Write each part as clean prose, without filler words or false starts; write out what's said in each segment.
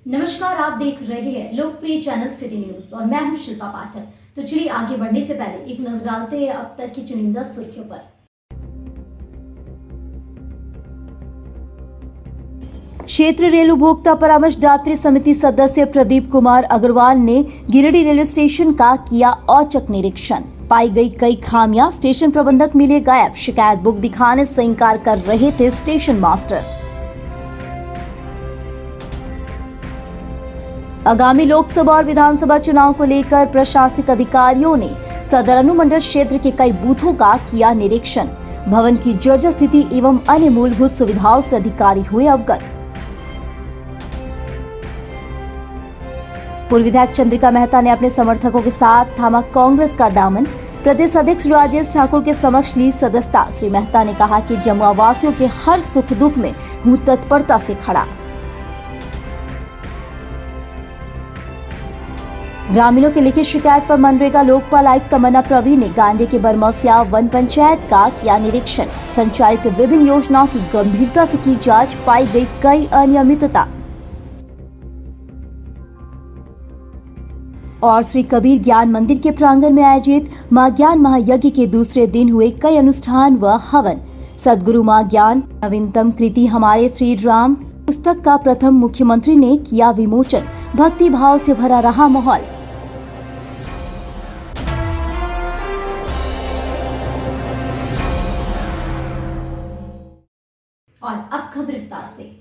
नमस्कार, आप देख रहे हैं लोकप्रिय चैनल सिटी न्यूज और मैं हूं शिल्पा पाठक। तो चलिए आगे बढ़ने से पहले एक नजर डालते हैं अब तक की चुनिंदा सुर्खियों पर। क्षेत्र रेल उपभोक्ता परामर्श दात्री समिति सदस्य प्रदीप कुमार अग्रवाल ने गिरिडीह रेलवे स्टेशन का किया औचक निरीक्षण। पाई गई कई खामियां, स्टेशन प्रबंधक मिले गायब, शिकायत बुक दिखाने से इंकार कर रहे थे स्टेशन मास्टर। आगामी लोकसभा और विधानसभा चुनाव को लेकर प्रशासनिक अधिकारियों ने सदर अनुमंडल क्षेत्र के कई बूथों का किया निरीक्षण। भवन की जर्जर स्थिति एवं अन्य मूलभूत सुविधाओं से अधिकारी हुए अवगत। पूर्व विधायक चंद्रिका मेहता ने अपने समर्थकों के साथ थामा कांग्रेस का दामन। प्रदेश अध्यक्ष राजेश ठाकुर के समक्ष ली सदस्यता। श्री मेहता ने कहा कि जमुआ वासियों के हर सुख दुख में हूं तत्परता से खड़ा। ग्रामीणों की लिखित शिकायत पर मनरेगा लोकपाल आयुक्त तमन्ना प्रवीण ने गांधी के बरमसिया वन पंचायत का किया निरीक्षण। संचालित विभिन्न योजनाओं की गंभीरता से की जांच, पाई गई कई अनियमितता। और श्री कबीर ज्ञान मंदिर के प्रांगण में आयोजित मां ज्ञान महायज्ञ के दूसरे दिन हुए कई अनुष्ठान व हवन। सदगुरु मां ज्ञान नवीनतम कृति हमारे श्री राम पुस्तक का प्रथम मुख्यमंत्री ने किया विमोचन। भक्ति भाव से भरा रहा माहौल। और अब खबर विस्तार से।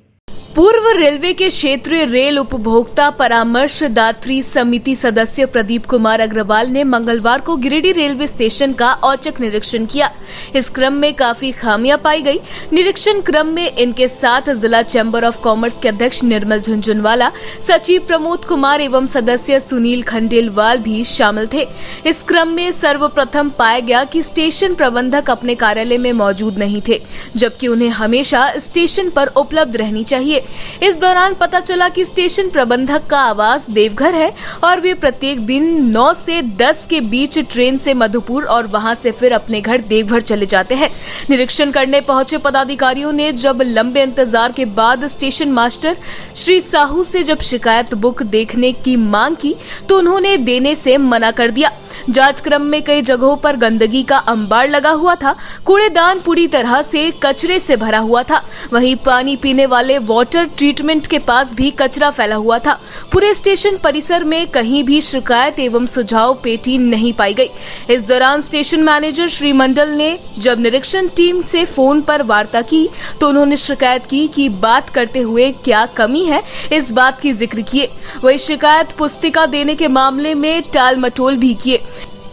पूर्व रेलवे के क्षेत्रीय रेल उपभोक्ता परामर्श दात्री समिति सदस्य प्रदीप कुमार अग्रवाल ने मंगलवार को गिरिडीह रेलवे स्टेशन का औचक निरीक्षण किया। इस क्रम में काफी खामियां पाई गई। निरीक्षण क्रम में इनके साथ जिला चैम्बर ऑफ कॉमर्स के अध्यक्ष निर्मल झुंझुनवाला, सचिव प्रमोद कुमार एवं सदस्य सुनील खंडेलवाल भी शामिल थे। इस क्रम में सर्वप्रथम पाया गया कि स्टेशन प्रबंधक अपने कार्यालय में मौजूद नहीं थे, जबकि उन्हें हमेशा स्टेशन पर उपलब्ध रहनी चाहिए। इस दौरान पता चला कि स्टेशन प्रबंधक का आवास देवघर है और वे प्रत्येक दिन 9 से 10 के बीच ट्रेन से मधुपुर और वहां से फिर अपने घर देवघर चले जाते हैं। निरीक्षण करने पहुंचे पदाधिकारियों ने जब लंबे इंतजार के बाद स्टेशन मास्टर श्री साहू से जब शिकायत बुक देखने की मांग की तो उन्होंने देने से मना कर दिया। जांच क्रम में कई जगहों पर गंदगी का अंबार लगा हुआ था। कूड़ेदान पूरी तरह से कचरे से भरा हुआ था। वहीं पानी पीने वाले वाटर ट्रीटमेंट के पास भी कचरा फैला हुआ था। पूरे स्टेशन परिसर में कहीं भी शिकायत एवं सुझाव पेटी नहीं पाई गई। इस दौरान स्टेशन मैनेजर श्री मंडल ने जब निरीक्षण टीम से फोन पर वार्ता की तो उन्होंने शिकायत की कि बात करते हुए क्या कमी है, इस बात की जिक्र किए। वही शिकायत पुस्तिका देने के मामले में टाल मटोल भी किए।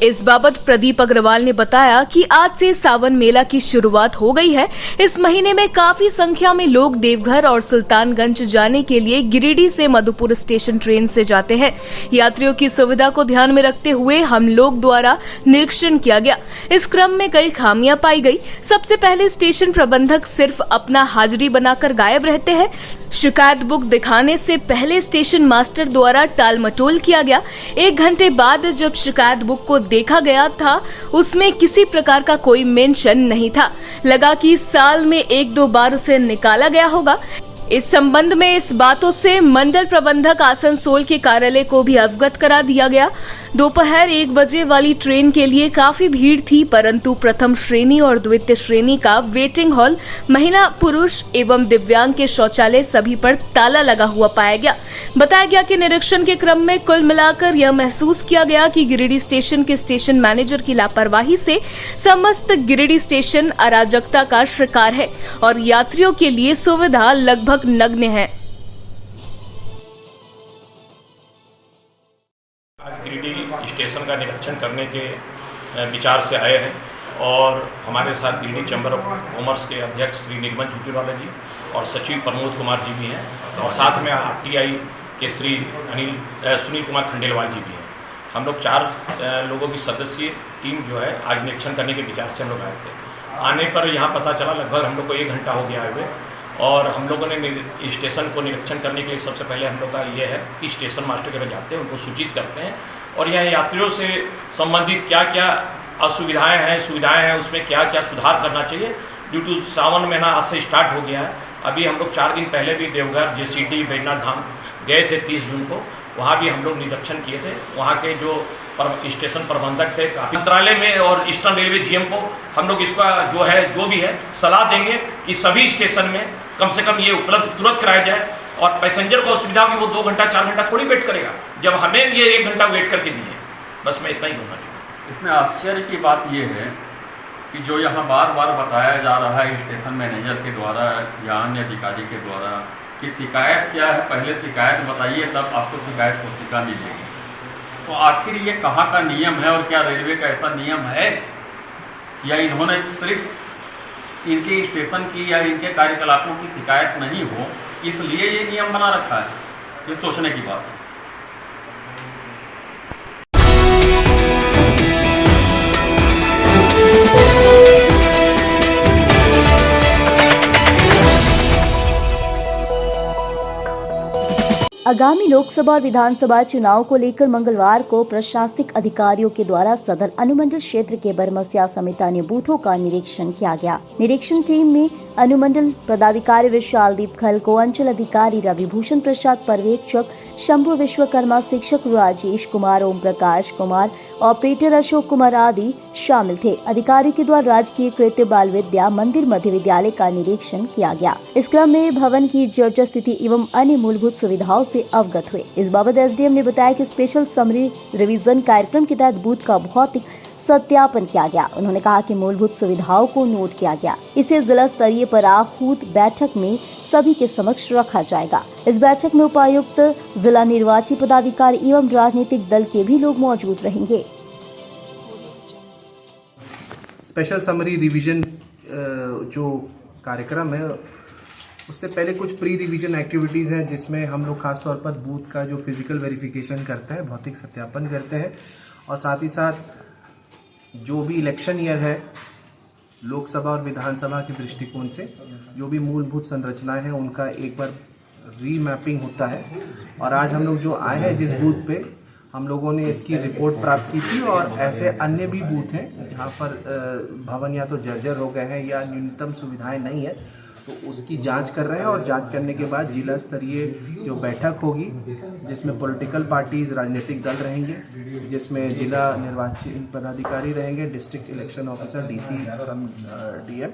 इस बाबत प्रदीप अग्रवाल ने बताया कि आज से सावन मेला की शुरुआत हो गई है। इस महीने में काफी संख्या में लोग देवघर और सुल्तानगंज जाने के लिए गिरिडीह से मधुपुर स्टेशन ट्रेन से जाते हैं। यात्रियों की सुविधा को ध्यान में रखते हुए हम लोग द्वारा निरीक्षण किया गया। इस क्रम में कई खामियां पाई गई। सबसे पहले स्टेशन प्रबंधक सिर्फ अपना हाजिरी बनाकर गायब रहते हैं। शिकायत बुक दिखाने से पहले स्टेशन मास्टर द्वारा टाल मटोल किया गया। 1 घंटे बाद जब शिकायत बुक को देखा गया था उसमें किसी प्रकार का कोई मेंशन नहीं था। लगा कि साल में 1-2 बार उसे निकाला गया होगा। इस संबंध में इस बातों से मंडल प्रबंधक आसनसोल के कार्यालय को भी अवगत करा दिया गया। दोपहर 1 बजे वाली ट्रेन के लिए काफी भीड़ थी, परंतु प्रथम श्रेणी और द्वितीय श्रेणी का वेटिंग हॉल, महिला पुरुष एवं दिव्यांग के शौचालय सभी पर ताला लगा हुआ पाया गया। बताया गया कि निरीक्षण के क्रम में कुल मिलाकर यह महसूस किया गया कि गिरिडीह स्टेशन के स्टेशन मैनेजर की लापरवाही से समस्त गिरिडीह स्टेशन अराजकता का शिकार है और यात्रियों के लिए सुविधा लगभग नग्न है। आज गिरिडीह स्टेशन का निरीक्षण करने के विचार से आए हैं और हमारे साथ गिरिडीह चैम्बर ऑफ कॉमर्स के अध्यक्ष श्री निर्मल झुंझुनवाला जी और सचिव प्रमोद कुमार जी भी हैं और साथ में आरटीआई के श्री सुनील कुमार खंडेलवाल जी भी हैं। हम लोग 4 लोगों की सदस्यीय टीम जो है आज निरीक्षण करने के विचार से हम लोग आए थे। आने पर यहाँ पता चला लगभग हम लोग को 1 घंटा हो गया हुए और हम लोगों ने स्टेशन को निरीक्षण करने के लिए सबसे पहले हम लोग का ये है कि स्टेशन मास्टर के पास जाते हैं, उनको सूचित करते हैं और यह यात्रियों से संबंधित क्या क्या असुविधाएं हैं, सुविधाएं हैं, उसमें क्या क्या सुधार करना चाहिए। ड्यू टू सावन महीना आज से स्टार्ट हो गया है। अभी हम लोग 4 दिन पहले भी देवघर, जेसीडी, बैजनाथ धाम गए थे 30 जून को, वहाँ भी हम लोग निरीक्षण किए थे। वहाँ के जो स्टेशन प्रबंधक थे, काफ़ी मंत्रालय में और ईस्टर्न रेलवे जीएम को हम लोग इसका जो भी है सलाह देंगे कि सभी स्टेशन में कम से कम ये उपलब्ध तुरंत कराया जाए और पैसेंजर को सुविधा भी वो 2 घंटा 4 घंटा थोड़ी वेट करेगा, जब हमें ये 1 घंटा वेट करके दिए। बस मैं इतना ही बोलना चाहूँगा। इसमें आश्चर्य की बात ये है कि जो यहाँ बार बार बताया जा रहा है स्टेशन मैनेजर के द्वारा या अन्य अधिकारी के द्वारा कि शिकायत क्या है, पहले शिकायत बताइए तब आपको शिकायत पुस्तिका मिलेगी। तो आखिर ये कहाँ का नियम है और क्या रेलवे का ऐसा नियम है या इन्होंने सिर्फ इनके स्टेशन की या इनके कार्यकलापों की शिकायत नहीं हो इसलिए ये नियम बना रखा है? ये सोचने की बात है। आगामी लोकसभा और विधानसभा चुनाव को लेकर मंगलवार को प्रशासनिक अधिकारियों के द्वारा सदर अनुमंडल क्षेत्र के बरमसिया समेत अन्य बूथों का निरीक्षण किया गया। निरीक्षण टीम में अनुमंडल पदाधिकारी विशाल दीप खल को, अंचल अधिकारी रविभूषण प्रसाद, पर्यवेक्षक शंभु विश्वकर्मा, शिक्षक राजेश कुमार, ओम प्रकाश कुमार, ऑपरेटर अशोक कुमार आदि शामिल थे। अधिकारियों के द्वारा राजकीय कृत्य बाल विद्या मंदिर मध्य विद्यालय का निरीक्षण किया गया। इस क्रम में भवन की जर्जर स्थिति एवं अन्य मूलभूत सुविधाओं से अवगत हुए। इस बाबत एसडीएम ने बताया कि स्पेशल समरी रिवीजन कार्यक्रम के तहत बूथ का भौतिक सत्यापन किया गया। उन्होंने कहा कि मूलभूत सुविधाओं को नोट किया गया। इसे जिला स्तरीय पर आहूत बैठक में सभी के समक्ष रखा जाएगा। इस बैठक में उपायुक्त, जिला निर्वाची पदाधिकारी एवं राजनीतिक दल के भी लोग मौजूद रहेंगे। स्पेशल समरी रिवीजन जो कार्यक्रम है उससे पहले कुछ प्री रिवीजन एक्टिविटीज़ हैं जिसमें हम लोग खासतौर पर बूथ का जो फिजिकल वेरिफिकेशन करते हैं, भौतिक सत्यापन करते हैं और साथ ही साथ जो भी इलेक्शन ईयर है लोकसभा और विधानसभा के दृष्टिकोण से जो भी मूलभूत संरचनाएं हैं उनका एक बार रीमैपिंग होता है। और आज हम लोग जो आए हैं जिस बूथ पे हम लोगों ने इसकी रिपोर्ट प्राप्त की थी और ऐसे अन्य भी बूथ हैं जहां पर भवन या तो जर्जर हो गए हैं या न्यूनतम सुविधाएं नहीं है, तो उसकी जांच कर रहे हैं और जांच करने के बाद जिला स्तरीय जो बैठक होगी जिसमें पॉलिटिकल पार्टीज, राजनीतिक दल रहेंगे, जिसमें जिला निर्वाचन पदाधिकारी रहेंगे, district election officer, DC, DM,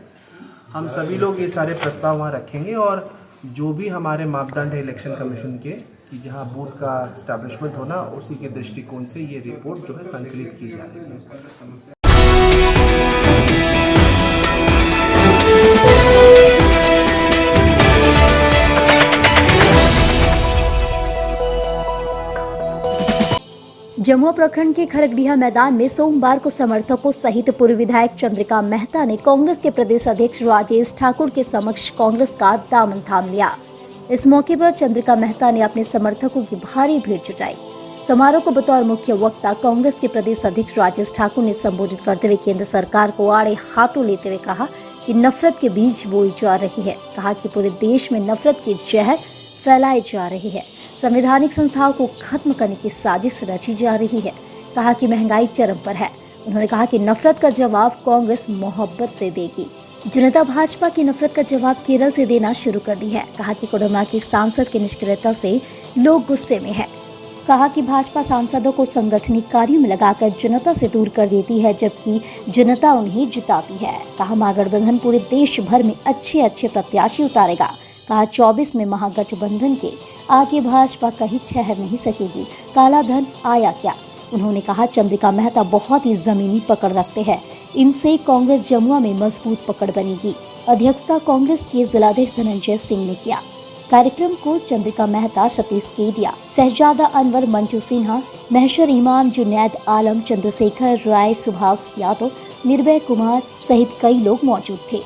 हम सभी लोग ये सारे प्रस्ताव वहाँ रखेंगे और जो भी हमारे मापदंड है इलेक्शन कमीशन के कि जहाँ बूथ का एस्टैब्लिशमेंट होना उसी के दृष्टिकोण से ये रिपोर्ट जो है संकलित की जा रही है। जमुआ प्रखंड के खरगडीहा मैदान में सोमवार को समर्थकों सहित पूर्व विधायक चंद्रिका मेहता ने कांग्रेस के प्रदेश अध्यक्ष राजेश ठाकुर के समक्ष कांग्रेस का दामन थाम लिया। इस मौके पर चंद्रिका मेहता ने अपने समर्थकों की भारी भीड़ जुटाई। समारोह को बतौर मुख्य वक्ता कांग्रेस के प्रदेश अध्यक्ष राजेश ठाकुर ने संबोधित करते हुए केंद्र सरकार को आड़े हाथों लेते हुए कहा कि नफरत के बीज बोई जा रही है। कहा कि पूरे देश में नफरत के जहर फैलाई जा रही है, संवैधानिक संस्थाओं को खत्म करने की साजिश रची जा रही है। कहा कि महंगाई चरम पर है। उन्होंने कहा कि नफरत का जवाब कांग्रेस मोहब्बत से देगी। जनता भाजपा की नफरत का जवाब केरल से देना शुरू कर दी है। कहा कि कोडरमा की सांसद की निष्क्रियता से लोग गुस्से में है। कहा कि भाजपा सांसदों को संगठनिक कार्यों में लगाकर जनता से दूर कर देती है जबकि जनता उन्हें जिताती है। कहा महागठबंधन पूरे देश भर में अच्छे प्रत्याशी उतारेगा। कहा 24 में महागठबंधन के आगे भाजपा कहीं ठहर नहीं सकेगी। काला धन आया क्या? उन्होंने कहा चंद्रिका मेहता बहुत ही जमीनी पकड़ रखते हैं, इनसे कांग्रेस जमुआ में मजबूत पकड़ बनेगी। अध्यक्षता कांग्रेस के जिलाध्यक्ष धनंजय सिंह ने किया। कार्यक्रम को चंद्रिका मेहता, सतीश केडिया, शहजादा अनवर, मंजू सिन्हा, महशर इमाम, जुनैद आलम, चंद्रशेखर राय, सुभाष यादव, निर्भय कुमार सहित कई लोग मौजूद थे।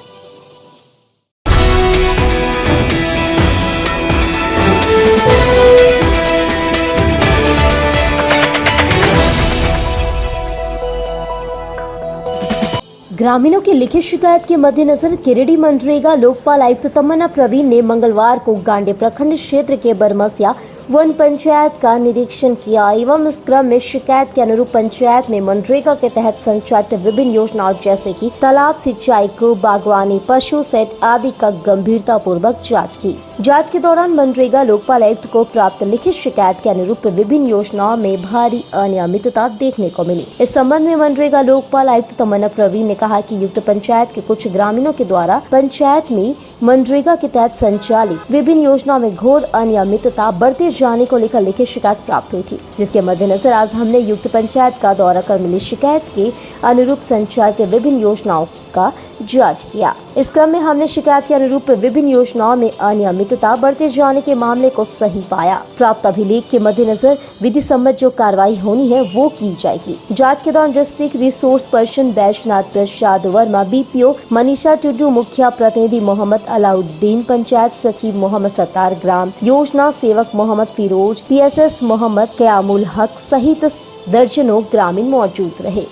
ग्रामीणों की लिखित शिकायत के मद्देनजर गिरिडीह मनरेगा लोकपाल आयुक्त तमन्ना प्रवीण ने मंगलवार को गांडे प्रखंड क्षेत्र के बरमसिया वन पंचायत का निरीक्षण किया एवं इस क्रम में शिकायत के अनुरूप पंचायत में मनरेगा के तहत संचालित विभिन्न योजनाओं जैसे कि तालाब सिंचाई को बागवानी पशु सेट आदि का गंभीरता पूर्वक जाँच की। जाँच के दौरान मनरेगा लोकपाल आयुक्त को प्राप्त लिखित शिकायत के अनुरूप विभिन्न योजनाओं में भारी अनियमितता देखने को मिली। इस संबंध में मनरेगा लोकपाल आयुक्त तमन्ना प्रवीण ने कहा कि युक्त पंचायत के कुछ ग्रामीणों के द्वारा पंचायत में मनरेगा के तहत संचालित विभिन्न योजनाओं में घोर अनियमितता बढ़ते जाने को लेकर लिखित शिकायत प्राप्त हुई थी, जिसके मद्देनजर आज हमने युक्त पंचायत का दौरा कर मिली शिकायत के अनुरूप संचालित विभिन्न योजनाओं का जांच किया। इस क्रम में हमने शिकायत के अनुरूप विभिन्न योजनाओं में अनियमितता बढ़ते जाने के मामले को सही पाया। प्राप्त अभिलेख के मद्देनजर विधि सम्मत जो कार्रवाई होनी है वो की जाएगी। जांच के दौरान डिस्ट्रिक्ट रिसोर्स पर्सन बैजनाथ प्रसाद वर्मा, बीपीओ मनीषा टुडू, मुखिया प्रतिनिधि मोहम्मद अलाउद्दीन, पंचायत सचिव मोहम्मद सत्तार, ग्राम योजना सेवक मोहम्मद फिरोज, पीएसएस मोहम्मद कयामुल हक सहित दर्जनों ग्रामीण मौजूद रहे।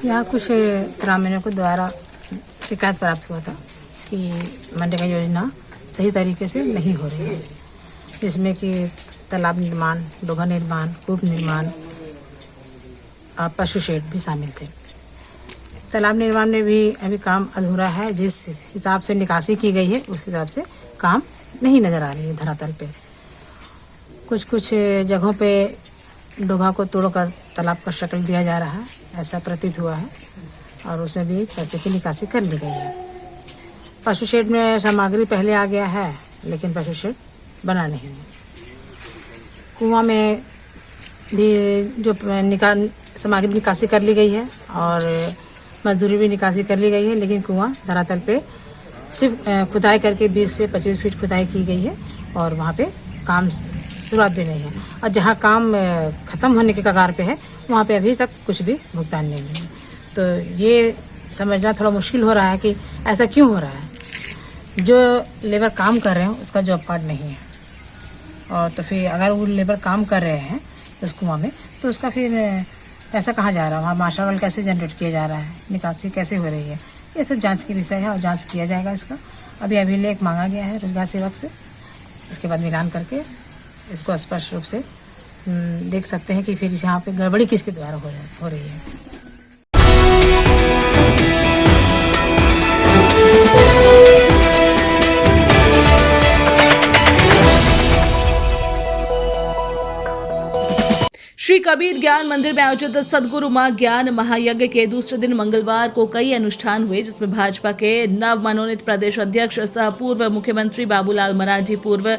यहाँ कुछ ग्रामीणों के द्वारा शिकायत प्राप्त हुआ था कि मनरेगा योजना सही तरीके से नहीं हो रही है, जिसमें कि तालाब निर्माण, डोभा निर्माण, कूप निर्माण, पशु शेड भी शामिल थे। तालाब निर्माण में भी अभी काम अधूरा है। जिस हिसाब से निकासी की गई है उस हिसाब से काम नहीं नज़र आ रही है धरातल पे। कुछ जगहों पे डोभा को तोड़कर तालाब का शक्ल दिया जा रहा है, ऐसा प्रतीत हुआ है, और उसमें भी पैसे की निकासी कर ली गई है। पशु शेड में सामग्री पहले आ गया है, लेकिन पशु शेड बना नहीं है। कुआं में भी जो सामग्री निकासी कर ली गई है और मजदूरी भी निकासी कर ली गई है, लेकिन कुआं धरातल पे सिर्फ खुदाई करके 20 से 25 फीट खुदाई की गई है और वहाँ पे काम शुरुआत भी नहीं है। और जहाँ काम ख़त्म होने के कगार पे है वहाँ पे अभी तक कुछ भी भुगतान नहीं है। तो ये समझना थोड़ा मुश्किल हो रहा है कि ऐसा क्यों हो रहा है। जो लेबर काम कर रहे हैं उसका जॉब कार्ड नहीं है, और तो फिर अगर वो लेबर काम कर रहे हैं उस कुआं में तो उसका फिर पैसा कहाँ जा रहा है, वहाँ मास्टर रोल कैसे जनरेट किया जा रहा है, निकासी कैसे हो रही है, ये सब जांच की विषय है और जांच किया जाएगा इसका। अभी अभिलेख मांगा गया है रोजगार सेवक से, उसके बाद मिलान करके इसको स्पष्ट रूप से देख सकते हैं कि फिर यहाँ पे गड़बड़ी किसके द्वारा हो रही है। श्री कबीर ज्ञान मंदिर में आयोजित सदगुरु मां ज्ञान महायज्ञ के दूसरे दिन मंगलवार को कई अनुष्ठान हुए, जिसमें भाजपा के नव मनोनीत प्रदेश अध्यक्ष सह पूर्व मुख्यमंत्री बाबूलाल मरांडी, पूर्व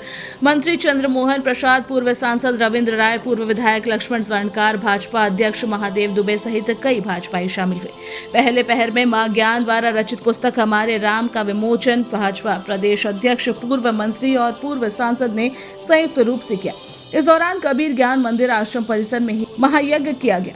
मंत्री चंद्रमोहन प्रसाद, पूर्व सांसद रविंद्र राय, पूर्व विधायक लक्ष्मण स्वर्णकार, भाजपा अध्यक्ष महादेव दुबे सहित कई भाजपाई शामिल हुए। पहले पहर में मां ज्ञान द्वारा रचित पुस्तक हमारे राम का विमोचन भाजपा प्रदेश अध्यक्ष, पूर्व मंत्री और पूर्व सांसद ने संयुक्त रूप से किया। इस दौरान कबीर ज्ञान मंदिर आश्रम परिसर में ही महायज्ञ किया गया,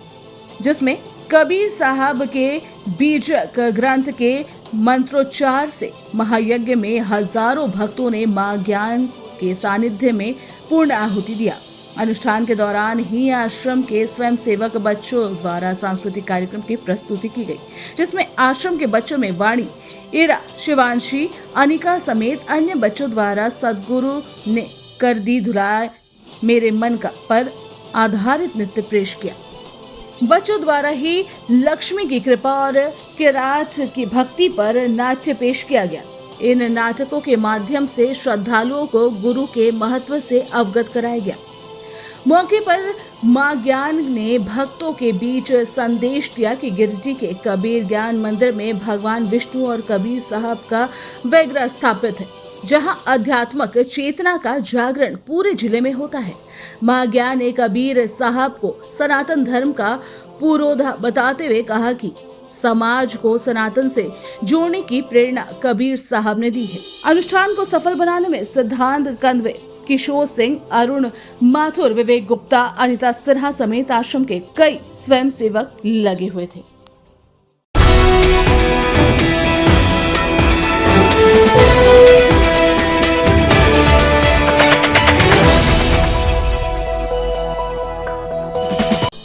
जिसमें कबीर साहब के बीजक ग्रंथ के मंत्रोच्चार से महायज्ञ में हजारों भक्तों ने मां ज्ञान के सानिध्य में पूर्ण आहुति दिया। अनुष्ठान के दौरान ही आश्रम के स्वयं सेवक बच्चों द्वारा सांस्कृतिक कार्यक्रम की प्रस्तुति की गई, जिसमें आश्रम के बच्चों में वाणी, इरा, शिवांशी, अनिका समेत अन्य बच्चों द्वारा सदगुरु ने कर दी धुलाई मेरे मन का पर आधारित नृत्य पेश किया। बच्चों द्वारा ही लक्ष्मी की कृपा और किरात की भक्ति पर नाट्य पेश किया गया। इन नाटकों के माध्यम से श्रद्धालुओं को गुरु के महत्व से अवगत कराया गया। मौके पर मां ज्ञान ने भक्तों के बीच संदेश दिया कि गिरिडीह के कबीर ज्ञान मंदिर में भगवान विष्णु और कबीर साहब का विग्रह स्थापित है, जहां आध्यात्मिक चेतना का जागरण पूरे जिले में होता है। मां ज्ञान ने कबीर साहब को सनातन धर्म का पुरोधा बताते हुए कहा कि समाज को सनातन से जोड़ने की प्रेरणा कबीर साहब ने दी है। अनुष्ठान को सफल बनाने में सिद्धांत कंदवे, किशोर सिंह, अरुण माथुर, विवेक गुप्ता, अनिता सिन्हा समेत आश्रम के कई स्वयं सेवक लगे हुए थे।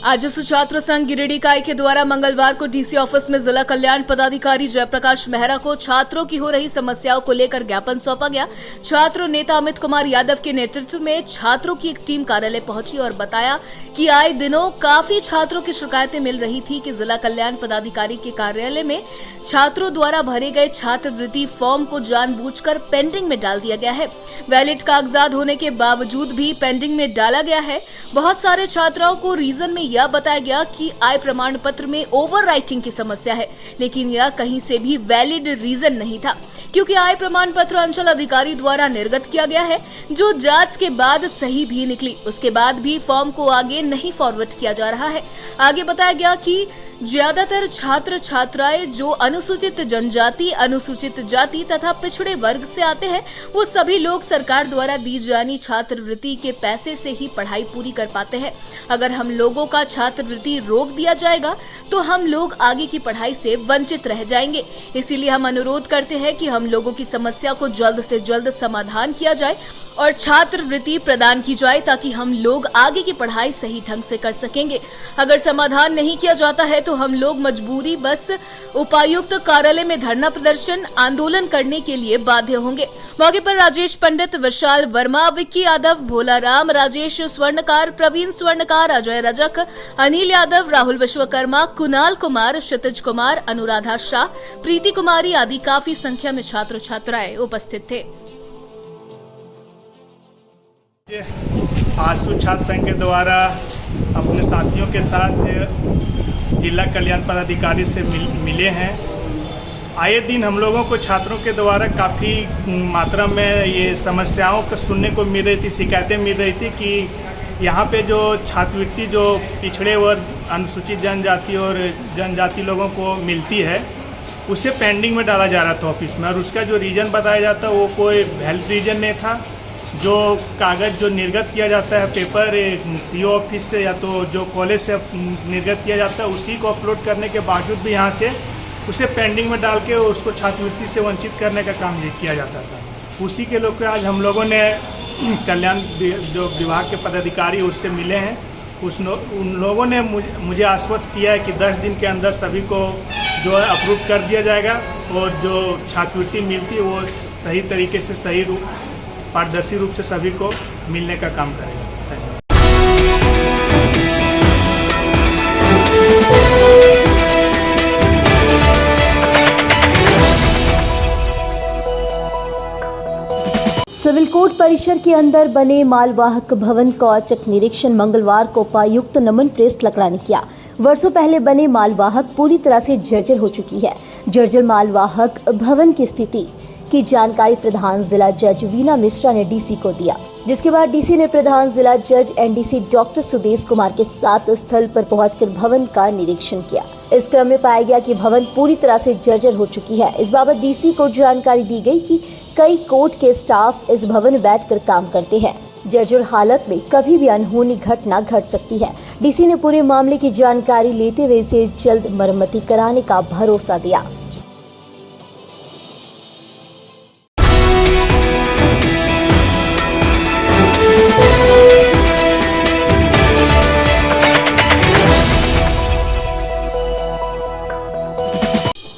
आजसू छात्र संघ गिरिडीह इकाई के द्वारा मंगलवार को डीसी ऑफिस में जिला कल्याण पदाधिकारी जयप्रकाश मेहरा को छात्रों की हो रही समस्याओं को लेकर ज्ञापन सौंपा गया। छात्र नेता अमित कुमार यादव के नेतृत्व में छात्रों की एक टीम कार्यालय पहुंची और बताया कि आए दिनों काफी छात्रों की शिकायतें मिल रही थी कि जिला कल्याण पदाधिकारी के कार्यालय में छात्रों द्वारा भरे गए छात्रवृत्ति फॉर्म को जानबूझकर पेंडिंग में डाल दिया गया है। वैलिड कागजात होने के बावजूद भी पेंडिंग में डाला गया है। बहुत सारे छात्राओं को रीजन में यह बताया गया कि आय प्रमाण पत्र में ओवर राइटिंग की समस्या है, लेकिन यह कहीं से भी वैलिड रीजन नहीं था, क्योंकि आय प्रमाण पत्र अंचल अधिकारी द्वारा निर्गत किया गया है, जो जांच के बाद सही भी निकली। उसके बाद भी फॉर्म को आगे नहीं फॉरवर्ड किया जा रहा है। आगे बताया गया कि ज्यादातर छात्र छात्राएं जो अनुसूचित जनजाति, अनुसूचित जाति तथा पिछड़े वर्ग से आते हैं, वो सभी लोग सरकार द्वारा दी जानी छात्रवृत्ति के पैसे से ही पढ़ाई पूरी कर पाते हैं। अगर हम लोगों का छात्रवृत्ति रोक दिया जाएगा तो हम लोग आगे की पढ़ाई से वंचित रह जाएंगे। इसीलिए हम अनुरोध करते हैं कि हम लोगों की समस्या को जल्द से जल्द समाधान किया जाए और छात्रवृत्ति प्रदान की जाए, ताकि हम लोग आगे की पढ़ाई सही ढंग से कर सकेंगे। अगर समाधान नहीं किया जाता है तो हम लोग मजबूरी बस उपायुक्त कार्यालय में धरना प्रदर्शन आंदोलन करने के लिए बाध्य होंगे। मौके पर राजेश पंडित, विशाल वर्मा, विक्की यादव, भोला राम, राजेश स्वर्णकार, प्रवीण स्वर्णकार, अजय रजक, अनिल यादव, राहुल विश्वकर्मा, कुणाल कुमार, क्षितिज कुमार, अनुराधा शाह, प्रीति कुमारी आदि काफी संख्या में छात्र छात्राएं उपस्थित थे। आजसू छात्र संघ के द्वारा अपने साथियों के साथ जिला कल्याण पदाधिकारी से मिले हैं। आए दिन हम लोगों को छात्रों के द्वारा काफ़ी मात्रा में ये समस्याओं को सुनने को मिल रही थी, शिकायतें मिल रही थी कि यहाँ पे जो छात्रवृत्ति जो पिछड़े वर्ग, अनुसूचित जनजाति और जनजाति लोगों को मिलती है, उसे पेंडिंग में डाला जा रहा था ऑफिस में, और उसका जो रीज़न बताया जाता वो कोई वैलिड रीज़न नहीं था। जो कागज़ जो निर्गत किया जाता है पेपर सीओ ऑफिस से या तो जो कॉलेज से निर्गत किया जाता है, उसी को अपलोड करने के बावजूद भी यहाँ से उसे पेंडिंग में डाल के उसको छात्रवृत्ति से वंचित करने का काम किया जाता था। उसी के लोग आज हम लोगों ने कल्याण जो विभाग के पदाधिकारी उससे मिले हैं। उन लोगों ने मुझे आश्वस्त किया है कि 10 दिन के अंदर सभी को जो है अप्रूव कर दिया जाएगा और जो छात्रवृत्ति मिलती है वो सही तरीके से, सही रूप, पारदर्शी रूप से सभी को मिलने का काम करेगा। सिविल कोर्ट परिसर के अंदर बने मालवाहक भवन का औचक निरीक्षण मंगलवार को उपायुक्त नमन प्रेस लकड़ा ने किया। वर्षों पहले बने मालवाहक पूरी तरह से जर्जर हो चुकी है। जर्जर मालवाहक भवन की स्थिति की जानकारी प्रधान जिला जज वीना मिश्रा ने डीसी को दिया, जिसके बाद डीसी ने प्रधान जिला जज एनडीसी डॉक्टर सुदेश कुमार के साथ स्थल पर पहुंचकर भवन का निरीक्षण किया। इस क्रम में पाया गया कि भवन पूरी तरह से जर्जर हो चुकी है। इस बाबत डीसी को जानकारी दी गई कि कई कोर्ट के स्टाफ इस भवन में बैठकर काम करते हैं। जर्जर हालत में कभी भी अनहोनी घटना घट सकती है। डीसी ने पूरे मामले की जानकारी लेते हुए इसे जल्द मरम्मती कराने का भरोसा दिया।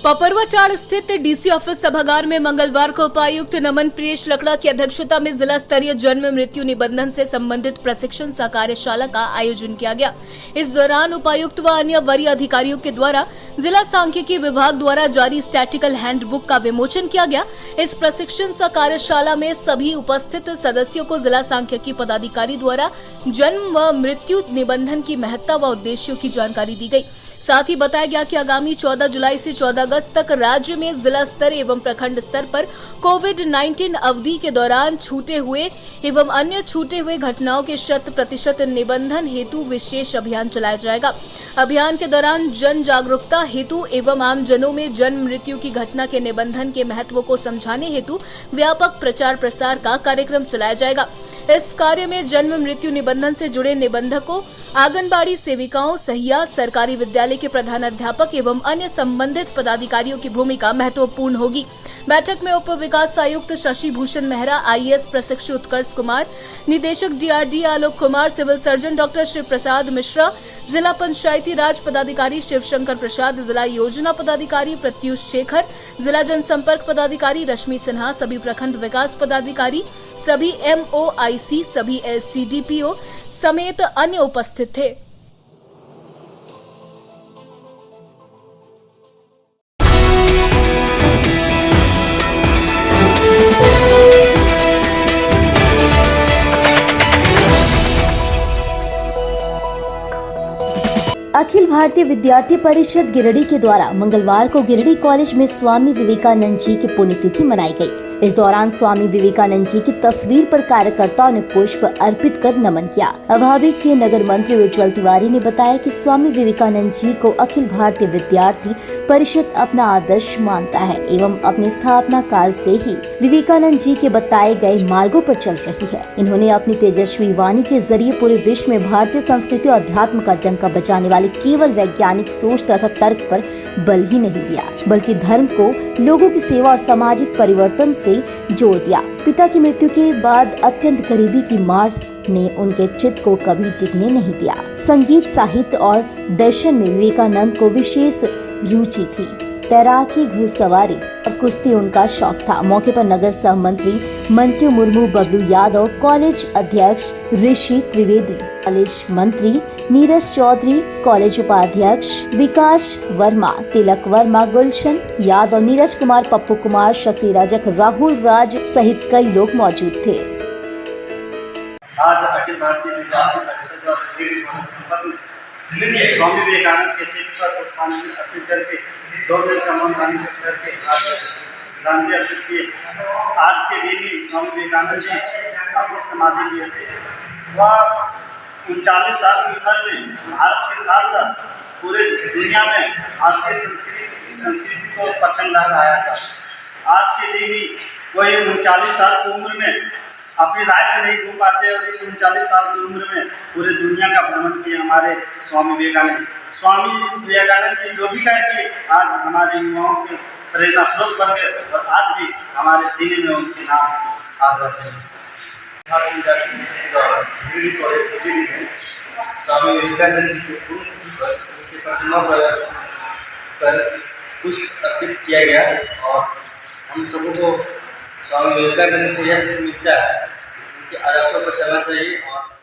पपरवाटाड़ स्थित डीसी ऑफिस सभागार में मंगलवार को उपायुक्त नमन प्रेस लकड़ा की अध्यक्षता में जिला स्तरीय जन्म मृत्यु निबंधन से संबंधित प्रशिक्षण सह कार्यशाला का आयोजन किया गया। इस दौरान उपायुक्त व अन्य वरीय अधिकारियों के द्वारा जिला सांख्यिकी विभाग द्वारा जारी स्टैटिकल हैंडबुक का विमोचन किया गया। इस प्रशिक्षण सह कार्यशाला में सभी उपस्थित सदस्यों को जिला सांख्यिकी पदाधिकारी द्वारा जन्म व मृत्यु निबंधन की महत्ता व उद्देश्यों की जानकारी दी गई। साथ ही बताया गया कि आगामी 14 जुलाई से 14 अगस्त तक राज्य में जिला स्तर एवं प्रखंड स्तर पर कोविड-19 अवधि के दौरान छूटे हुए एवं अन्य छूटे हुए घटनाओं के 100% निबंधन हेतु विशेष अभियान चलाया जाएगा। अभियान के दौरान जन जागरूकता हेतु एवं आम जनों में जन्म मृत्यु की घटना के निबंधन के महत्व को समझाने हेतु व्यापक प्रचार प्रसार का कार्यक्रम चलाया जाएगा। इस कार्य में जन्म मृत्यु निबंधन से जुड़े निबंधकों, आंगनबाड़ी सेविकाओं, सहिया, सरकारी विद्यालय के प्रधानाध्यापक एवं अन्य संबंधित पदाधिकारियों की भूमिका महत्वपूर्ण होगी। बैठक में उप विकास आयुक्त शशि भूषण मेहरा, IAS प्रशिक्षु उत्कर्ष कुमार, निदेशक DRD Alok Kumar, civil surgeon doctor Shiv Prasad Mishra, जिला पंचायती राज पदाधिकारी शिवशंकर प्रसाद, जिला योजना पदाधिकारी प्रत्युष शेखर, जिला जनसंपर्क पदाधिकारी रश्मि सिन्हा, सभी प्रखंड विकास पदाधिकारी, सभी MOIC, सभी SCDPO समेत अन्य उपस्थित थे। अखिल भारतीय विद्यार्थी परिषद गिरिडीह के द्वारा मंगलवार को गिरिडीह कॉलेज में स्वामी विवेकानंद जी की पुण्यतिथि मनाई गई। इस दौरान स्वामी विवेकानंद जी की तस्वीर पर कार्यकर्ताओं ने पुष्प अर्पित कर नमन किया। अभाविक के नगर मंत्री उज्जवल तिवारी ने बताया कि स्वामी विवेकानंद जी को अखिल भारतीय विद्यार्थी परिषद अपना आदर्श मानता है एवं अपने स्थापना काल से ही विवेकानंद जी के बताए गए मार्गों पर चल रही है। इन्होंने अपनी तेजस्वी वाणी के जरिए पूरे विश्व में भारतीय संस्कृति और अध्यात्म का डंका बजाने वाली केवल वैज्ञानिक सोच तथा तर्क पर बल ही नहीं दिया, बल्कि धर्म को, लोगों की सेवा और सामाजिक परिवर्तन से जोड़ दिया। पिता की मृत्यु के बाद अत्यंत गरीबी की मार ने उनके चित्त को कभी टिकने नहीं दिया। संगीत, साहित्य और दर्शन में विवेकानंद को विशेष रुचि थी। तैराकी, घुड़सवारी और कुश्ती उनका शौक था। मौके पर नगर सह मंत्री मंटू मुर्मू, बबलू यादव, कॉलेज अध्यक्ष ऋषि त्रिवेदी, कॉलेज मंत्री नीरज चौधरी, कॉलेज उपाध्यक्ष विकास वर्मा, तिलक वर्मा, गुलशन यादव, नीरज कुमार, पप्पू कुमार, शशि रजक, राहुल राज सहित कई लोग मौजूद थे। आज अखिल भारतीय विद्यार्थी परिषद और गिरिडीह कैंपस में स्वामी विवेकानंद के चित्र पर पुष्पांजलि अर्पित करके 2 दिन का मौन धारण करके आज श्रद्धांजलि अर्पित किए। आज के दिन ही स्वामी विवेकानंद जी अपने समाधि लिए थे। वह 39 साल की उम्र में भारत के साथ साथ पूरे दुनिया में भारतीय संस्कृति को परचम लहराया था। आज के दिन ही वही 39 साल की उम्र में अपने राज्य नहीं घूम पाते और इस 39 साल की उम्र में पूरे दुनिया का भ्रमण किए हमारे स्वामी विवेकानंद। स्वामी विवेकानंद जी जो भी कहते आज हमारे युवाओं के प्रेरणा स्रोत बन गए और आज भी हमारे सीने में उनके नाम याद रहते हैं। स्वामी विवेकानंद जी के उनकी प्रतिमा पर पुष्प अर्पित किया गया और हम सबों को स्वामी विवेकानंद से यह सीख मिलता है उनके आदर्शों पर चलना चाहिए। और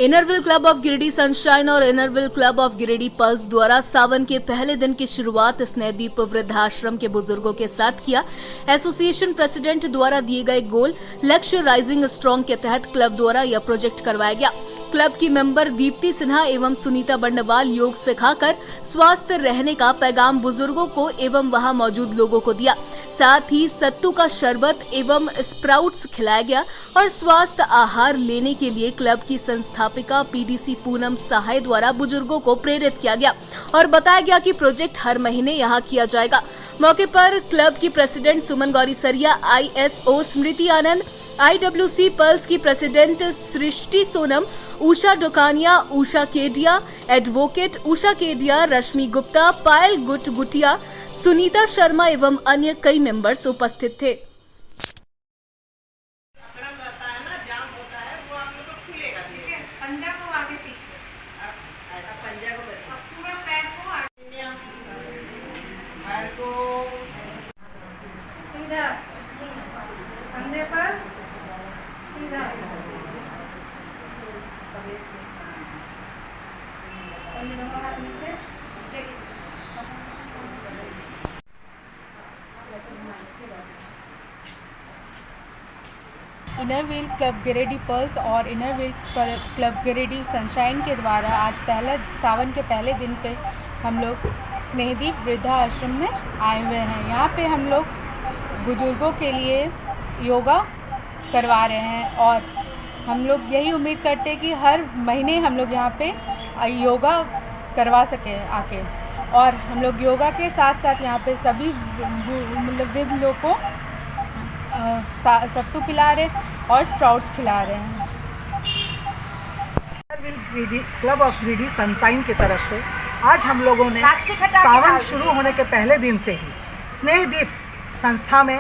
inner wheel club of Giridih sunshine और inner wheel club of Giridih pulse द्वारा सावन के पहले दिन की शुरुआत स्नेहदीप वृद्धाश्रम के बुजुर्गों के साथ किया। एसोसिएशन प्रेसिडेंट द्वारा दिए गए गोल लक्ष्य राइजिंग स्ट्रॉन्ग के तहत क्लब द्वारा यह प्रोजेक्ट करवाया गया। क्लब की मेंबर दीप्ति सिन्हा एवं सुनीता बंडवाल योग सिखाकर स्वस्थ रहने का पैगाम बुजुर्गों को एवं वहां मौजूद लोगों को दिया। साथ ही सत्तू का शरबत एवं स्प्राउट्स खिलाया गया और स्वास्थ्य आहार लेने के लिए क्लब की संस्थापिका PDC पूनम सहाय द्वारा बुजुर्गों को प्रेरित किया गया और बताया गया कि प्रोजेक्ट हर महीने यहां किया जाएगा। मौके पर क्लब की प्रेसिडेंट सुमन गौरी सरिया, ISO स्मृति आनंद, IWC पल्स की प्रेसिडेंट सृष्टि सोनम, उषा डोकानिया, उषा केडिया, एडवोकेट उषा केडिया, रश्मि गुप्ता, पायल गुटिया, सुनीता शर्मा एवं अन्य कई मेंबर्स उपस्थित थे। इनरव्हील क्लब गिरिडीह पल्स और इनरव्हील क्लब गिरिडीह सनशाइन के द्वारा आज सावन के पहले दिन पे हम लोग स्नेहदीप वृद्धा आश्रम में आए हुए हैं। यहाँ पे हम लोग बुजुर्गों के लिए योगा करवा रहे हैं और हम लोग यही उम्मीद करते हैं कि हर महीने हम लोग यहाँ पे योगा करवा सकें आके। और हम लोग योगा के साथ साथ यहाँ पे सभी मतलब वृद्ध लोग को सत्तू पिला रहे और स्प्राउट्स खिला रहे हैं। क्लब ऑफ ग्रीडी सनशाइन की तरफ से आज हम लोगों ने सावन शुरू होने के पहले दिन से ही स्नेहदीप संस्था में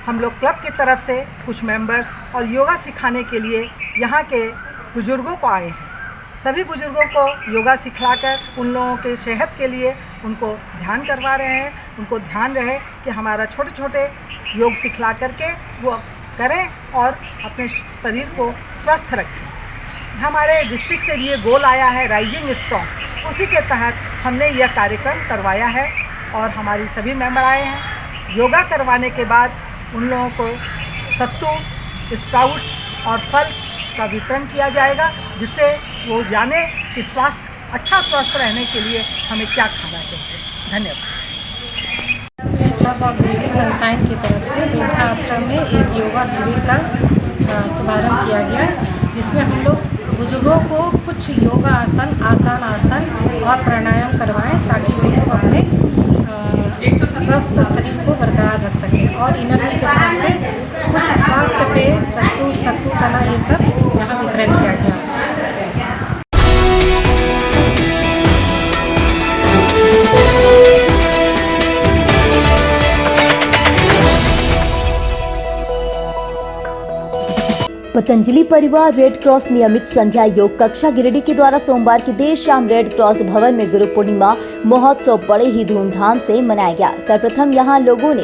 हम लोग क्लब की तरफ से कुछ मेंबर्स और योगा सिखाने के लिए यहाँ के बुजुर्गों को आए हैं। सभी बुजुर्गों को योगा सिखलाकर उन लोगों के सेहत के लिए उनको ध्यान करवा रहे हैं। उनको ध्यान रहे कि हमारा छोटे छोटे योग सिखला करके वो करें और अपने शरीर को स्वस्थ रखें। हमारे डिस्ट्रिक्ट से भी ये गोल आया है राइजिंग स्ट्रॉन्ग, उसी के तहत हमने यह कार्यक्रम करवाया है और हमारी सभी मेंबर आए हैं। योगा करवाने के बाद उन लोगों को सत्तू, स्प्राउट्स और फल का वितरण किया जाएगा, जिससे वो जाने कि अच्छा स्वस्थ रहने के लिए हमें क्या खाना चाहिए। धन्यवाद। क्लब ऑफ ग्रीडी सनशाइन की तरफ से वृद्धाश्रम में एक योगा शिविर का शुभारंभ किया गया, जिसमें हम लोग बुजुर्गों को कुछ योगा आसान आसन और प्राणायाम करवाएं ताकि वो लोग अपने स्वस्थ शरीर को बरकरार रख सकें। और इनर की तरफ से कुछ स्वास्थ्य पेय सत्तू चना ये सब यहाँ वितरण किया गया। पतंजलि परिवार रेड क्रॉस नियमित संध्या योग कक्षा गिरिडीह के द्वारा सोमवार की देर शाम रेड क्रॉस भवन में गुरु पूर्णिमा महोत्सव बड़े ही धूमधाम से मनाया गया। सर्वप्रथम यहां लोगों ने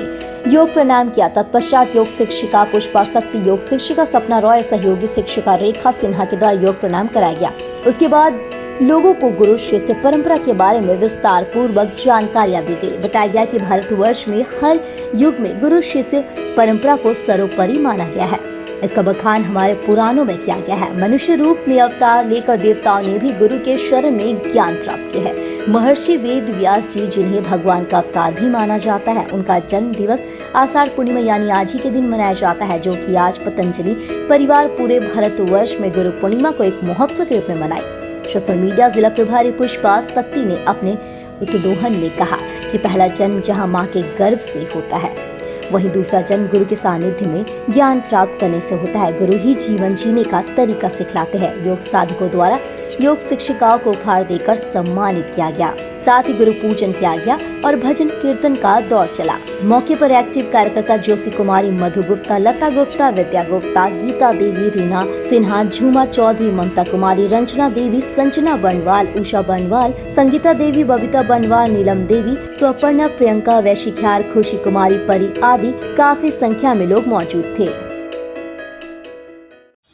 योग प्रणाम किया। तत्पश्चात योग शिक्षिका पुष्पा शक्ति, योग शिक्षिका सपना रॉय, सहयोगी शिक्षिका रेखा सिन्हा के द्वारा योग प्रणाम कराया गया। उसके बाद लोगों को गुरु शिष्य परंपरा के बारे में विस्तार पूर्वक जानकारियां दी गई। बताया गया कि भारतवर्ष में हर युग में गुरु शिष्य परंपरा को सर्वोपरि माना गया है। इसका बखान हमारे पुराणों में किया गया है। मनुष्य रूप में अवतार लेकर देवताओं ने भी गुरु के शरण में ज्ञान प्राप्त किया है। महर्षि वेद व्यास जी, जिन्हें भगवान का अवतार भी माना जाता है, उनका जन्म दिवस आषाढ़ पूर्णिमा यानी आज ही के दिन मनाया जाता है, जो कि आज पतंजलि परिवार पूरे भारतवर्ष में गुरु पूर्णिमा को एक महोत्सव के रूप में मनाई। सोशल मीडिया जिला प्रभारी पुष्पा शक्ति ने अपने उद्बोधन में कहा कि पहला जन्म जहां मां के गर्भ से होता है, वहीं दूसरा जन्म गुरु के सानिध्य में ज्ञान प्राप्त करने से होता है। गुरु ही जीवन जीने का तरीका सिखलाते हैं। योग साधकों द्वारा योग शिक्षिकाओं को उपहार देकर सम्मानित किया गया। साथ ही गुरु पूजन किया गया और भजन कीर्तन का दौर चला। मौके पर एक्टिव कार्यकर्ता जोशी कुमारी, मधु गुप्ता, लता गुप्ता, विद्या गुप्ता, गीता देवी, रीना सिन्हा, झूमा चौधरी, ममता कुमारी, रंजना देवी, संजना बंडवाल, उषा बंडवाल, संगीता देवी, बबीता बंडवाल, नीलम देवी, स्वर्णा, प्रियंका, वैशी ख्यार, खुशी कुमारी, परी आदि काफी संख्या में लोग मौजूद थे।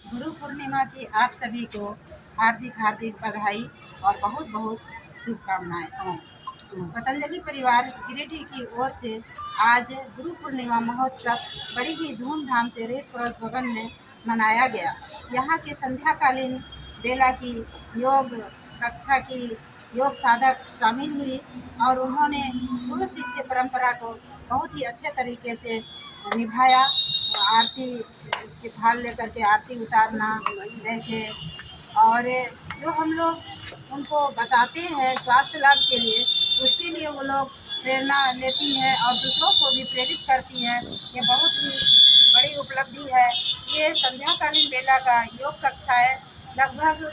गुरु पूर्णिमा की आप सभी को हार्दिक बधाई और बहुत बहुत शुभकामनाएं। पतंजलि परिवार गिरिडीह की ओर से आज गुरु पूर्णिमा महोत्सव बड़ी ही धूमधाम से रेड क्रॉस भवन में मनाया गया। यहाँ के संध्याकालीन बेला की योग कक्षा की योग साधक शामिल हुई और उन्होंने गुरु शिष्य परंपरा को बहुत ही अच्छे तरीके से निभाया। आरती की थाल लेकर के आरती उतारना जैसे, और जो हम लोग उनको बताते हैं स्वास्थ्य लाभ के लिए, उसके लिए वो लोग प्रेरणा लेती हैं और दूसरों को भी प्रेरित करती हैं। ये बहुत ही बड़ी उपलब्धि है। ये संध्याकालीन बेला का योग कक्षाएं लगभग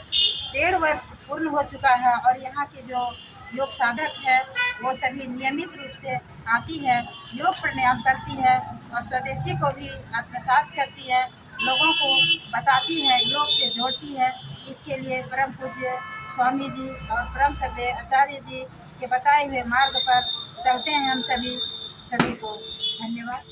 1.5 वर्ष पूर्ण हो चुका है और यहाँ के जो योग साधक है वो सभी नियमित रूप से आती है, योग प्राणायाम करती है और स्वदेशी को भी आत्मसात करती है, लोगों को बताती है, योग से जोड़ती है। इसके लिए परम पूज्य स्वामी जी और परम श्रद्धेय आचार्य जी के बताए हुए मार्ग पर चलते हैं हम सभी को धन्यवाद।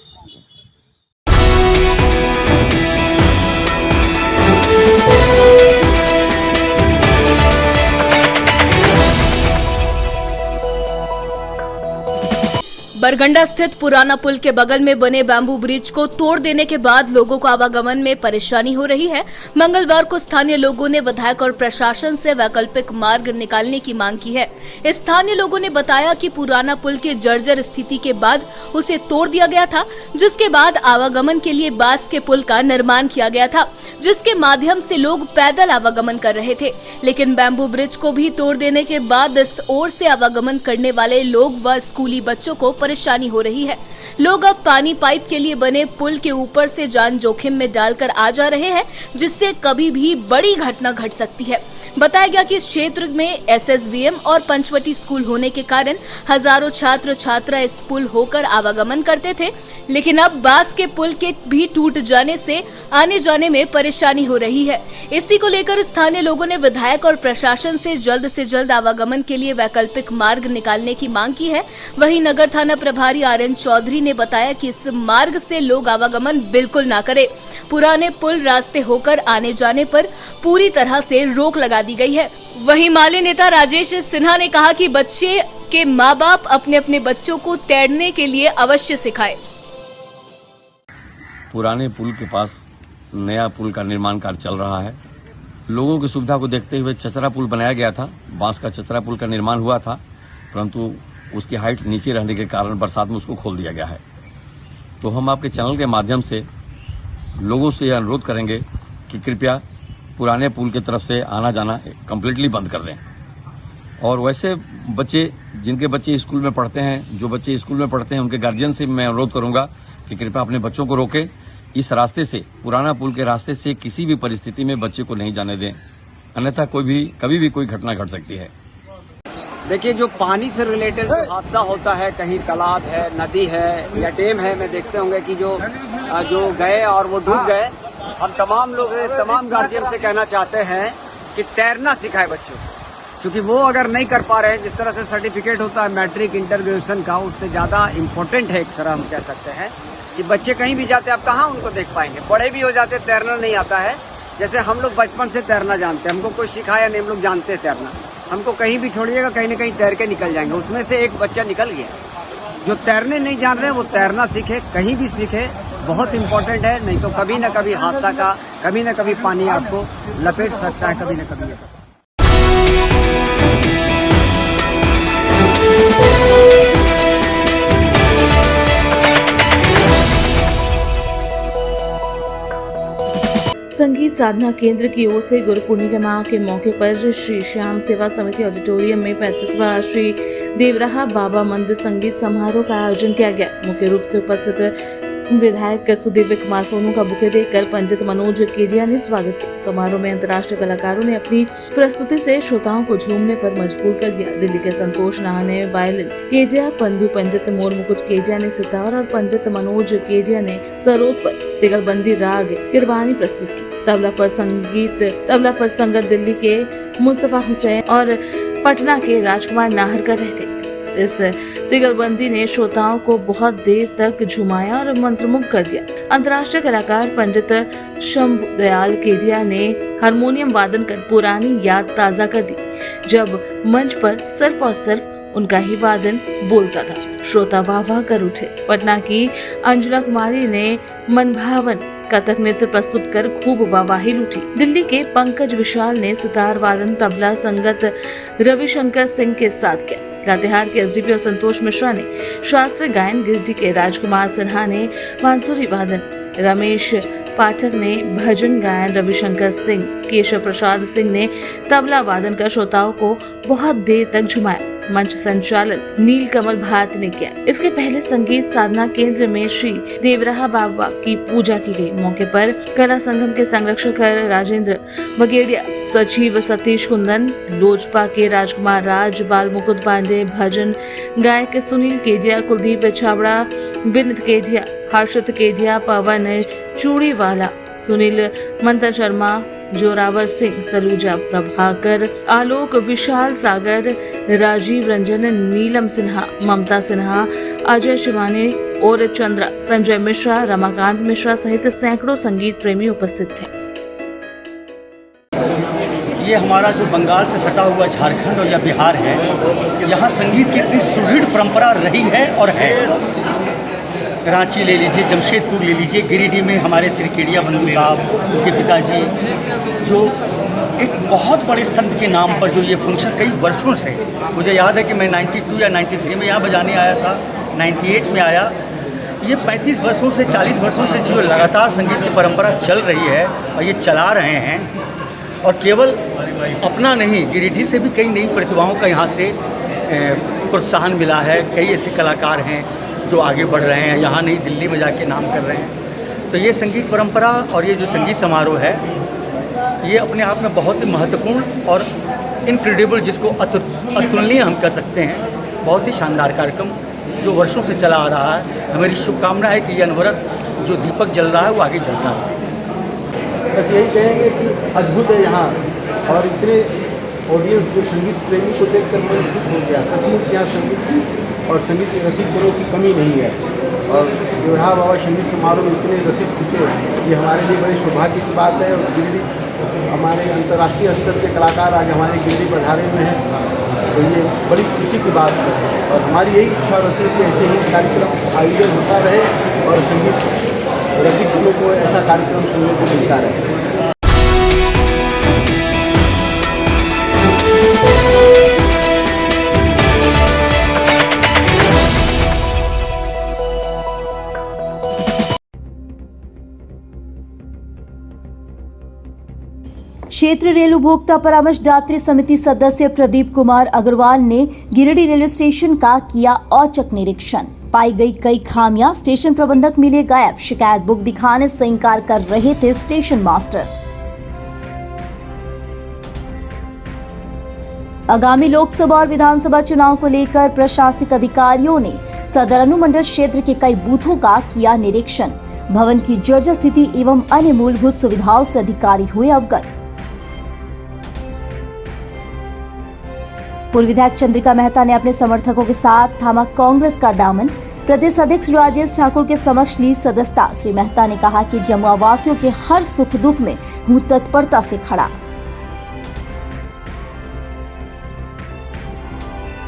बरगंडा स्थित पुराना पुल के बगल में बने बैम्बू ब्रिज को तोड़ देने के बाद लोगों को आवागमन में परेशानी हो रही है। मंगलवार को स्थानीय लोगों ने विधायक और प्रशासन से वैकल्पिक मार्ग निकालने की मांग की है। स्थानीय लोगों ने बताया कि पुराना पुल के जर्जर स्थिति के बाद उसे तोड़ दिया गया था, जिसके बाद आवागमन के लिए बांस के पुल का निर्माण किया गया था, जिसके माध्यम से लोग पैदल आवागमन कर रहे थे। लेकिन बैम्बू ब्रिज को भी तोड़ देने के बाद इस ओर से आवागमन करने वाले लोग व स्कूली बच्चों को परेशानी हो रही है। लोग अब पानी पाइप के लिए बने पुल के ऊपर से जान जोखिम में डालकर आ जा रहे हैं, जिससे कभी भी बड़ी घटना घट सकती है। बताया गया कि इस क्षेत्र में एसएसवीएम और पंचवटी स्कूल होने के कारण हजारों छात्र छात्रा इस पुल होकर आवागमन करते थे, लेकिन अब बांस के पुल के भी टूट जाने से आने जाने में परेशानी हो रही है। इसी को लेकर स्थानीय लोगों ने विधायक और प्रशासन से जल्द आवागमन के लिए वैकल्पिक मार्ग निकालने की मांग की है। वहीं नगर थाना प्रभारी आर्यन चौधरी ने बताया कि इस मार्ग से लोग आवागमन बिल्कुल ना करें। पुराने पुल रास्ते होकर आने जाने पर पूरी तरह से रोक लगा दी गई है। वहीं माले नेता राजेश सिन्हा ने कहा कि बच्चे के माँ बाप अपने अपने बच्चों को तैरने के लिए अवश्य सिखाए। पुराने पुल के पास नया पुल का निर्माण कार्य चल रहा है। लोगों की सुविधा को देखते हुए चचरा पुल बनाया गया था। बांस का चचरा पुल का निर्माण हुआ था, परंतु उसकी हाइट नीचे रहने के कारण बरसात में उसको खोल दिया गया है। तो हम आपके चैनल के माध्यम से लोगों से यह अनुरोध करेंगे कि कृपया पुराने पुल की तरफ से आना जाना कम्प्लीटली बंद कर दें। और वैसे बच्चे जिनके बच्चे स्कूल में पढ़ते हैं, जो बच्चे स्कूल में पढ़ते हैं, उनके गार्जियन से मैं अनुरोध करूंगा कि कृपया अपने बच्चों को रोकें। इस रास्ते से, पुराना पुल के रास्ते से किसी भी परिस्थिति में बच्चे को नहीं जाने दें, अन्यथा कभी भी कोई घटना घट सकती है। देखिए, जो पानी से रिलेटेड जो हादसा होता है, कहीं तालाब है, नदी है या डैम है, में देखते होंगे कि जो गए और वो डूब गए। हम तमाम लोग, तमाम गार्जियन से कहना चाहते हैं कि तैरना सिखाए बच्चों को, क्योंकि वो अगर नहीं कर पा रहे हैं, जिस तरह से सर्टिफिकेट होता है मैट्रिक इंटर ग्रेजुएशन का, उससे ज्यादा इम्पोर्टेंट है एक तरह हम कह सकते हैं कि बच्चे कहीं भी जाते हैं, आप कहाँ उनको देख पाएंगे। बड़े भी हो जाते, तैरना नहीं आता है। जैसे हम लोग बचपन से तैरना जानते हैं, हमको कोई सिखाया नहीं, हम लोग जानते हैं तैरना। हमको कहीं भी छोड़िएगा, कहीं न कहीं तैर के निकल जाएंगे। उसमें से एक बच्चा निकल गया। जो तैरने नहीं जान रहे वो तैरना सीखे, कहीं भी सीखे, बहुत इम्पोर्टेंट है। नहीं तो कभी न कभी हादसा का, कभी न कभी पानी आपको लपेट सकता है, कभी न कभी। संगीत साधना केंद्र की ओर से गुरु पूर्णिमा के मौके पर श्री श्याम सेवा समिति ऑडिटोरियम में 35वां श्री देवराहा बाबा मंदिर संगीत समारोह का आयोजन किया गया। मुख्य रूप से उपस्थित विधायक सुदेव कुमार सोनू का बुके देकर पंडित मनोज केजिया ने स्वागत किया। समारोह में अंतर्राष्ट्रीय कलाकारों ने अपनी प्रस्तुति से श्रोताओं को झूमने पर मजबूर कर दिया। दिल्ली के संतोष नाहा ने वायलिन, केजिया पंधु, पंडित मोर मुकुट केजिया ने सितार और पंडित मनोज केजिया ने सरोद पर तिगलबंदी राग किरवानी प्रस्तुत की। तबला पर संगत दिल्ली के मुस्तफा हुसैन और पटना के राजकुमार नाहर कर रहे थे। इस तिगलबंदी ने श्रोताओं को बहुत देर तक झुमाया और मंत्रमुग्ध कर दिया। अंतर्राष्ट्रीय कलाकार पंडित शंभु दयाल केजिया ने हारमोनियम वादन कर पुरानी याद ताजा कर दी, जब मंच पर सिर्फ और सिर्फ उनका ही वादन बोलता था। श्रोता वाह वाह कर उठे। पटना की अंजुला कुमारी ने मनभावन कथक नृत्य प्रस्तुत कर खूब वाहवाही लूटी। दिल्ली के पंकज विशाल ने सितार वादन तबला संगत रविशंकर सिंह के साथ किया। लातेहार के एसडीपी और संतोष मिश्रा ने शास्त्रीय गायन, गिरडी के राजकुमार सिन्हा ने बांसुरी वादन, रमेश पाठक ने भजन गायन, रविशंकर सिंह, केशव प्रसाद सिंह ने तबला वादन कर श्रोताओं को बहुत देर तक झुमाया। मंच संचालन नीलकमल भात ने किया। इसके पहले संगीत साधना केंद्र में श्री देवराहा बाबा की पूजा की गई। मौके पर कला संगम के संरक्षक राजेंद्र बगेड़िया, सचिव सतीश कुंदन, लोजपा के राजकुमार राज, बाल मुकुंद पांडे, भजन गायक सुनील केजिया, कुलदीप छाबड़ा, विनित केजिया, हर्षित केजिया, पवन चूड़ीवाला, सुनील मंथन शर्मा, जोरावर सिंह, सलूजा प्रभाकर, आलोक विशाल सागर, राजीव रंजन, नीलम सिन्हा, ममता सिन्हा, अजय शिवानी और चंद्रा, संजय मिश्रा, रमाकांत मिश्रा सहित सैकड़ों संगीत प्रेमी उपस्थित थे। ये हमारा जो बंगाल से सटा हुआ झारखंड और या बिहार है, यहाँ संगीत की इतनी सुदृढ़ परंपरा रही है और है। रांची ले लीजिए, जमशेदपुर ले लीजिए, गिरिडीह में हमारे श्री केडिया बंधु साहब, उनके पिताजी, जो एक बहुत बड़े संत के नाम पर जो ये फंक्शन कई वर्षों से, मुझे याद है कि मैं 92 या 93 में यहाँ बजाने आया था, 98 में आया। ये 35 वर्षों से 40 वर्षों से जो लगातार संगीत की परंपरा चल रही है और ये चला रहे हैं, और केवल अपना नहीं, गिरिडीह से भी कई नई प्रतिभाओं का यहाँ से प्रोत्साहन मिला है। कई ऐसे कलाकार हैं जो आगे बढ़ रहे हैं, यहाँ नहीं दिल्ली में जाके नाम कर रहे हैं। तो ये संगीत परंपरा और ये जो संगीत समारोह है, ये अपने आप में बहुत ही महत्वपूर्ण और इनक्रेडिबल, जिसको अतुलनीय हम कह सकते हैं, बहुत ही शानदार कार्यक्रम जो वर्षों से चला आ रहा है। हमारी शुभकामना है कि ये अनवरत जो दीपक जल रहा है वो आगे जलता है। बस यही कहेंगे कि अद्भुत है यहाँ, और इतने ऑडियंस जो संगीत प्रेमी को देखकर मैं खुश हो गया। सचमुच यहाँ संगीत की और संगीत के रसिक जनों की कमी नहीं है, और देवरा बाबा संगीत समारोह में इतने रसिक टिके, ये हमारे लिए बड़ी सौभाग्य की बात है। और गिरिडीह हमारे अंतर्राष्ट्रीय स्तर के कलाकार आज हमारे गिरिडीह पधारे में हैं, तो ये बड़ी खुशी की बात है। और हमारी यही इच्छा रहती है कि ऐसे ही कार्यक्रम आयोजन होता रहे और संगीत रसिक जनों को ऐसा कार्यक्रम सुनने को मिलता रहे। क्षेत्र रेल उपभोक्ता परामर्शदात्री समिति सदस्य प्रदीप कुमार अग्रवाल ने गिरिडीह रेलवे स्टेशन का किया औचक निरीक्षण। पाई गई कई खामियां, स्टेशन प्रबंधक मिले गायब, शिकायत बुक दिखाने से इंकार कर रहे थे स्टेशन मास्टर। आगामी लोकसभा और विधानसभा चुनाव को लेकर प्रशासनिक अधिकारियों ने सदर अनुमंडल क्षेत्र के कई बूथों का किया निरीक्षण। भवन की जर्जर स्थिति एवं अन्य मूलभूत सुविधाओं से अधिकारी हुए अवगत। पूर्व विधायक चंद्रिका मेहता ने अपने समर्थकों के साथ थामा कांग्रेस का दामन। प्रदेश अध्यक्ष राजेश ठाकुर के समक्ष ली सदस्यता। श्री मेहता ने कहा कि जमुआ वासियों के हर सुख दुख में हूं तत्परता से खड़ा।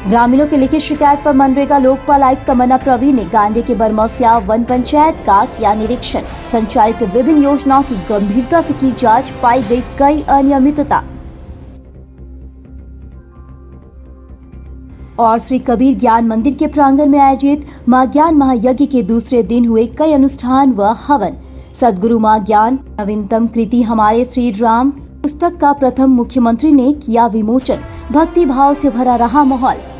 ग्रामीणों के लिखित शिकायत पर मनरेगा लोकपाल आयुक्त तमन्ना प्रवीण ने गांधी के बरमसिया वन पंचायत का किया निरीक्षण। संचालित विभिन्न योजनाओं की गंभीरता से की जांच, पाई गई कई अनियमितता। और श्री कबीर ज्ञान मंदिर के प्रांगण में आयोजित मां ज्ञान महायज्ञ के दूसरे दिन हुए कई अनुष्ठान व हवन। सदगुरु मां ज्ञान नवीनतम कृति हमारे श्री राम पुस्तक का प्रथम मुख्यमंत्री ने किया विमोचन। भक्ति भाव से भरा रहा माहौल।